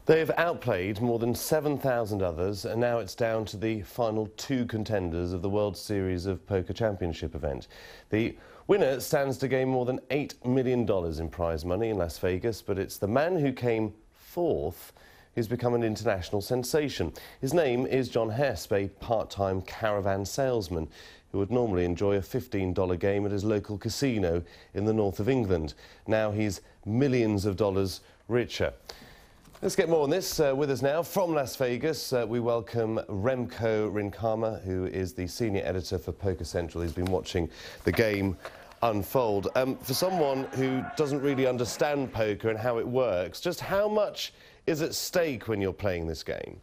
They've outplayed more than 7,000 others, and now it's down to the final two contenders of the World Series of Poker Championship event. The winner stands to gain more than $8 million in prize money in Las Vegas, but it's the man who came fourth who's become an international sensation. His name is John Hesp, a part-time caravan salesman who would normally enjoy a $15 game at his local casino in the north of England. Now he's millions of dollars richer. Let's get more on this. With us now from Las Vegas, we welcome Remko Rinkema, who is the senior editor for Poker Central. He's been watching the game unfold. For someone who doesn't really understand poker and how it works, just how much is at stake when you're playing this game?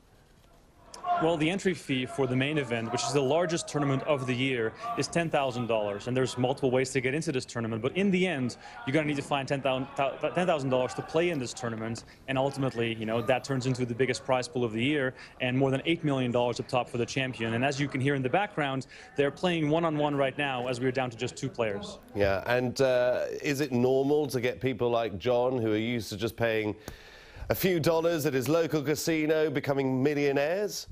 Well, the entry fee for the main event, which is the largest tournament of the year, is $10,000. And there's multiple ways to get into this tournament. But in the end, you're going to need to find $10,000 to play in this tournament. And ultimately, you know, that turns into the biggest prize pool of the year and more than $8 million up top for the champion. And as you can hear in the background, they're playing one-on-one right now as we're down to just two players. Yeah, and is it normal to get people like John, who are used to just paying a few dollars at his local casino, becoming millionaires?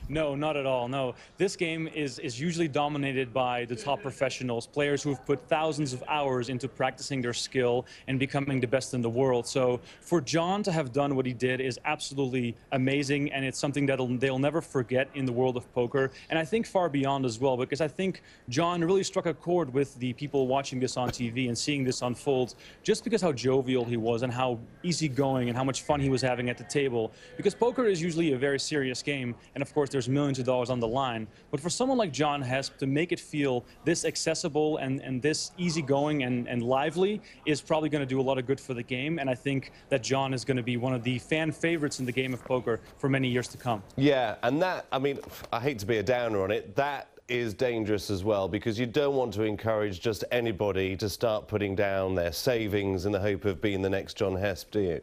No, not at all, no. This game is usually dominated by the top professionals, players who have put thousands of hours into practicing their skill and becoming the best in the world. So for John to have done what he did is absolutely amazing, and it's something that they'll never forget in the world of poker, and I think far beyond as well, because I think John really struck a chord with the people watching this on TV and seeing this unfold, just because how jovial he was and how easygoing and how much fun he was having at the table. Because poker is usually a very serious game, and of course there's millions of dollars on the line. But for someone like John Hesp to make it feel this accessible and this easygoing and lively is probably going to do a lot of good for the game. And I think that John is going to be one of the fan favorites in the game of poker for many years to come. Yeah, and that, I mean, I hate to be a downer on it, that is dangerous as well, because you don't want to encourage just anybody to start putting down their savings in the hope of being the next John Hesp, do you?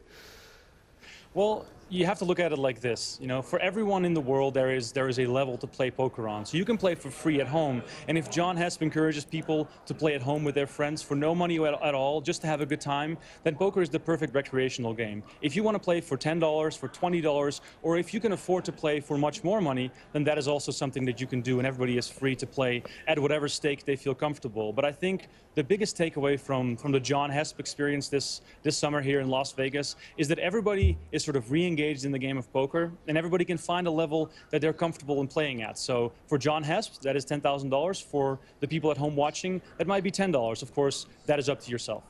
Well, you have to look at it like this. You know, for everyone in the world, there is a level to play poker on. So you can play for free at home. And if John Hesp encourages people to play at home with their friends for no money at all, just to have a good time, then poker is the perfect recreational game. If you want to play for $10, for $20, or if you can afford to play for much more money, then that is also something that you can do, and everybody is free to play at whatever stake they feel comfortable. But I think the biggest takeaway from the John Hesp experience this summer here in Las Vegas is that everybody is sort of re-engaged in the game of poker, and everybody can find a level that they're comfortable in playing at. So for John Hesp, that is $10,000. For the people at home watching, that might be $10. Of course, that is up to yourself.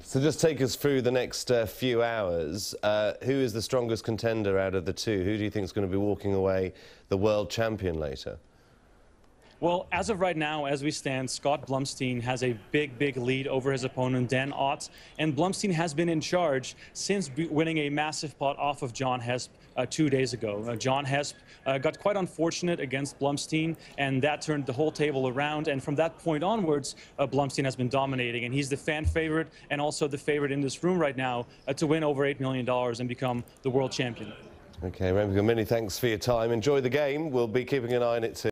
So just take us through the next few hours. Who is the strongest contender out of the two? Who do you think is going to be walking away the world champion later? Well, as of right now, as we stand, Scott Blumstein has a big lead over his opponent, Dan Ott. And Blumstein has been in charge since winning a massive pot off of John Hesp 2 days ago. John Hesp got quite unfortunate against Blumstein, and that turned the whole table around. And from that point onwards, Blumstein has been dominating. And he's the fan favorite and also the favorite in this room right now to win over $8 million and become the world champion. Okay, Remko, many thanks for your time. Enjoy the game. We'll be keeping an eye on it too.